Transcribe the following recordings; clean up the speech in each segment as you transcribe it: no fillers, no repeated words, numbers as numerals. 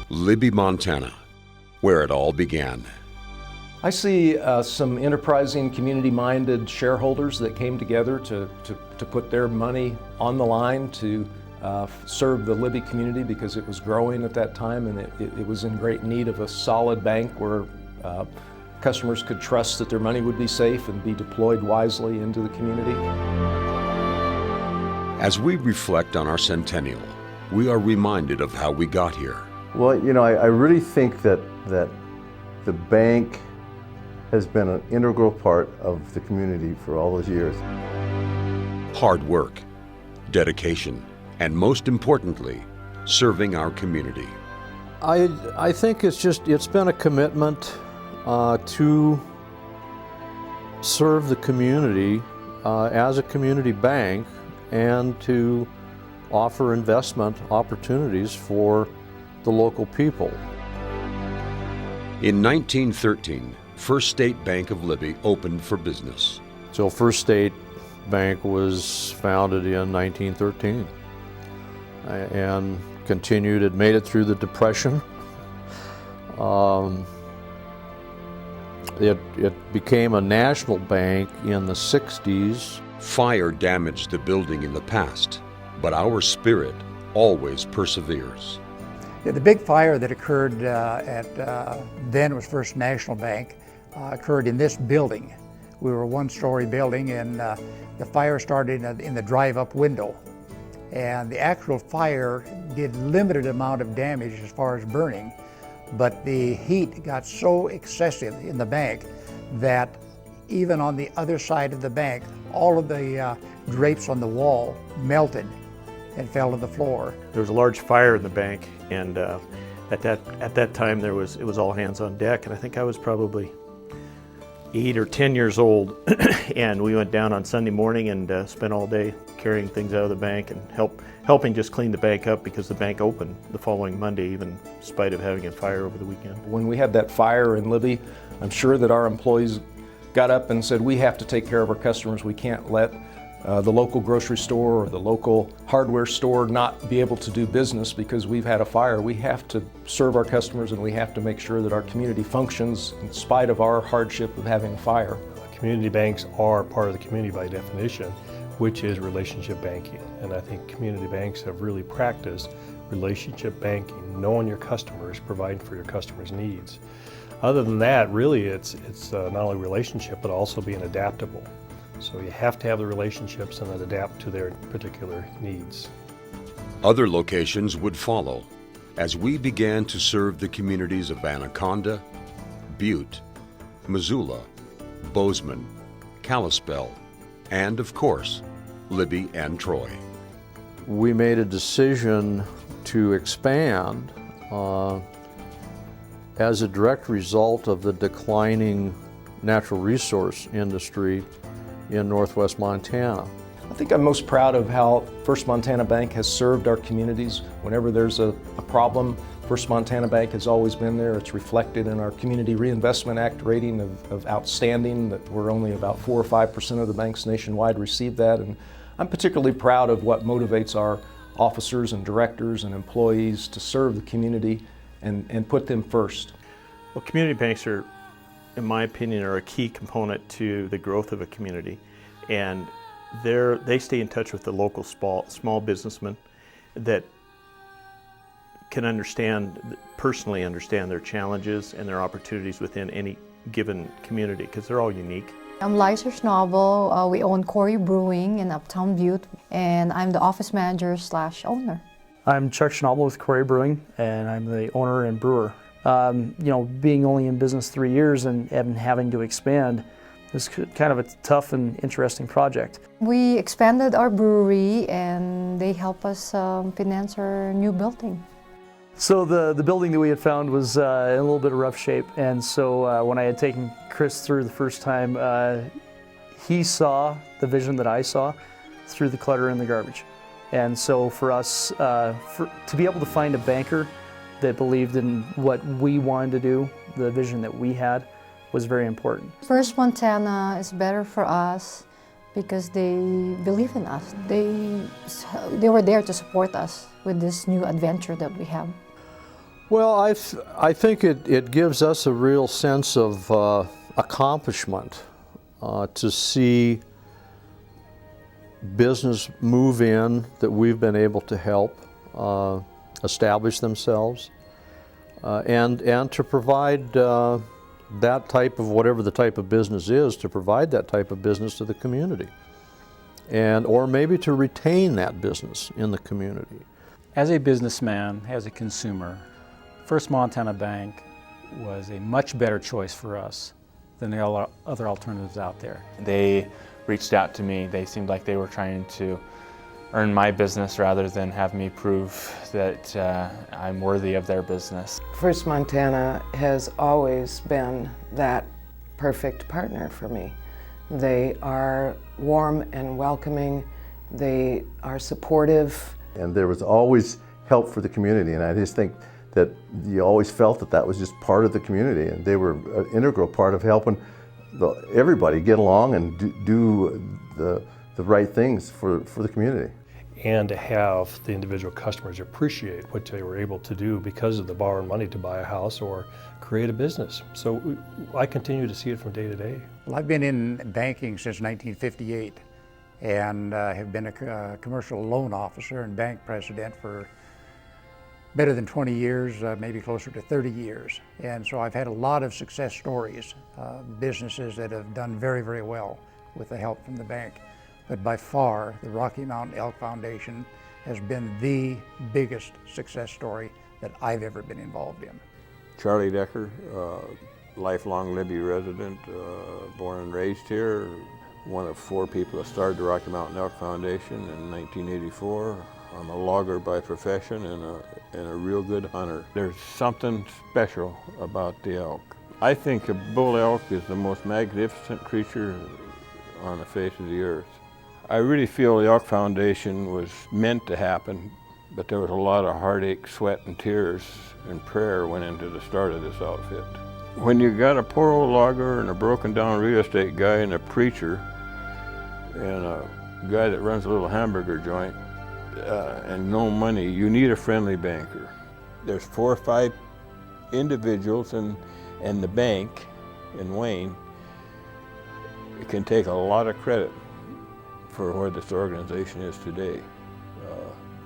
Libby, Montana, where it all began. I see some enterprising, community-minded shareholders that came together to put their money on the line to serve the Libby community because it was growing at that time, and it was in great need of a solid bank where customers could trust that their money would be safe and be deployed wisely into the community. As we reflect on our centennial, we are reminded of how we got here. Well, you know, I really think that the bank has been an integral part of the community for all those years. Hard work, dedication, and most importantly, serving our community. I think it's been a commitment to serve the community as a community bank and to offer investment opportunities for the local people. In 1913, First State Bank of Libby opened for business. So First State Bank was founded in 1913 and continued. It made it through the Depression. It became a national bank in the 60s. Fire damaged the building in the past, but our spirit always perseveres. Yeah, the big fire that occurred then was First National Bank occurred in this building. We were a one-story building, and the fire started in the drive-up window. And the actual fire did limited amount of damage as far as burning, but the heat got so excessive in the bank that even on the other side of the bank, all of the drapes on the wall melted and fell to the floor. There was a large fire in the bank, and at that time it was all hands on deck, and I think I was probably 8 or 10 years old, and we went down on Sunday morning and spent all day carrying things out of the bank and helping just clean the bank up, because the bank opened the following Monday, even in spite of having a fire over the weekend. When we had that fire in Libby, I'm sure that our employees got up and said, we have to take care of our customers. We can't let the local grocery store or the local hardware store not be able to do business because we've had a fire. We have to serve our customers, and we have to make sure that our community functions in spite of our hardship of having a fire. Community banks are part of the community by definition, which is relationship banking. And I think community banks have really practiced relationship banking, knowing your customers, providing for your customers' needs. Other than that, really it's not only relationship, but also being adaptable. So you have to have the relationships and then adapt to their particular needs. Other locations would follow as we began to serve the communities of Anaconda, Butte, Missoula, Bozeman, Kalispell, and of course, Libby and Troy. We made a decision to expand as a direct result of the declining natural resource industry in northwest Montana. I think I'm most proud of how First Montana Bank has served our communities. Whenever there's a problem, First Montana Bank has always been there. It's reflected in our Community Reinvestment Act rating of outstanding, that we're only about 4 or 5% of the banks nationwide receive that. And I'm particularly proud of what motivates our officers and directors and employees to serve the community and put them first. Well, community banks are, in my opinion, are a key component to the growth of a community, and they stay in touch with the local small businessmen that can personally understand their challenges and their opportunities within any given community, because they're all unique. I'm Liza Schnabel. We own Corey Brewing in Uptown Butte, and I'm the office manager / owner. I'm Chuck Schnabel with Corey Brewing, and I'm the owner and brewer. Being only in business 3 years and having to expand is kind of a tough and interesting project. We expanded our brewery, and they help us finance our new building. So the building that we had found was in a little bit of rough shape, and so when I had taken Chris through the first time, he saw the vision that I saw through the clutter and the garbage. And so for us, to be able to find a banker that believed in what we wanted to do, the vision that we had, was very important. First Montana is better for us because they believe in us. They were there to support us with this new adventure that we have. Well, I think it gives us a real sense of accomplishment to see business move in that we've been able to help establish themselves, and to provide that type of, whatever the type of business is, to provide that type of business to the community, or maybe to retain that business in the community. As a businessman, as a consumer, First Montana Bank was a much better choice for us than the other alternatives out there. They reached out to me. They seemed like they were trying to earn my business rather than have me prove that I'm worthy of their business. First Montana has always been that perfect partner for me. They are warm and welcoming. They are supportive. And there was always help for the community, and I just think that you always felt that that was just part of the community, and they were an integral part of helping everybody get along and do the right things for the community. And to have the individual customers appreciate what they were able to do because of the borrowed money to buy a house or create a business. So I continue to see it from day to day. Well, I've been in banking since 1958 and have been a commercial loan officer and bank president for better than 20 years, maybe closer to 30 years. And so I've had a lot of success stories, businesses that have done very, very well with the help from the bank. But by far, the Rocky Mountain Elk Foundation has been the biggest success story that I've ever been involved in. Charlie Decker, lifelong Libby resident, born and raised here, one of 4 people that started the Rocky Mountain Elk Foundation in 1984. I'm a logger by profession and a real good hunter. There's something special about the elk. I think a bull elk is the most magnificent creature on the face of the earth. I really feel the Elk Foundation was meant to happen, but there was a lot of heartache, sweat, and tears and prayer went into the start of this outfit. When you got a poor old logger and a broken down real estate guy and a preacher and a guy that runs a little hamburger joint and no money, you need a friendly banker. There's 4 or 5 individuals and the bank in Wayne can take a lot of credit for where this organization is today.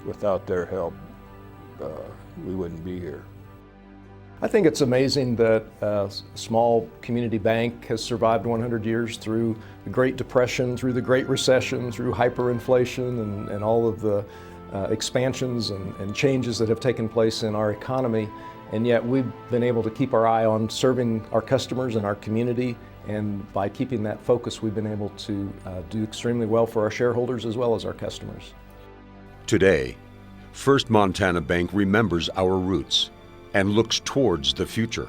Without their help, we wouldn't be here. I think it's amazing that a small community bank has survived 100 years through the Great Depression, through the Great Recession, through hyperinflation and all of the expansions and changes that have taken place in our economy. And yet we've been able to keep our eye on serving our customers and our community. And by keeping that focus, we've been able to do extremely well for our shareholders as well as our customers. Today, First Montana Bank remembers our roots and looks towards the future.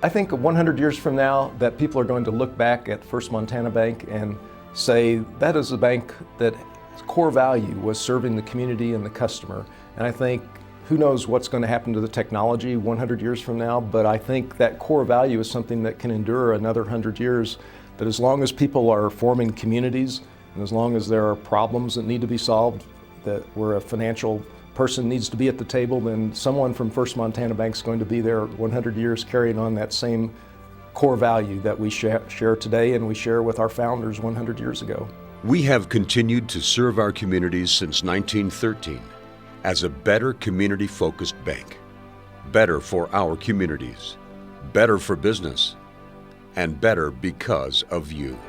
I think 100 years from now that people are going to look back at First Montana Bank and say that is a bank that core value was serving the community and the customer. And I think who knows what's going to happen to the technology 100 years from now, but I think that core value is something that can endure another 100 years, that as long as people are forming communities and as long as there are problems that need to be solved, that where a financial person needs to be at the table, then someone from First Montana Bank is going to be there 100 years carrying on that same core value that we share today and we share with our founders 100 years ago. We have continued to serve our communities since 1913 as a better community-focused bank. Better for our communities, better for business, and better because of you.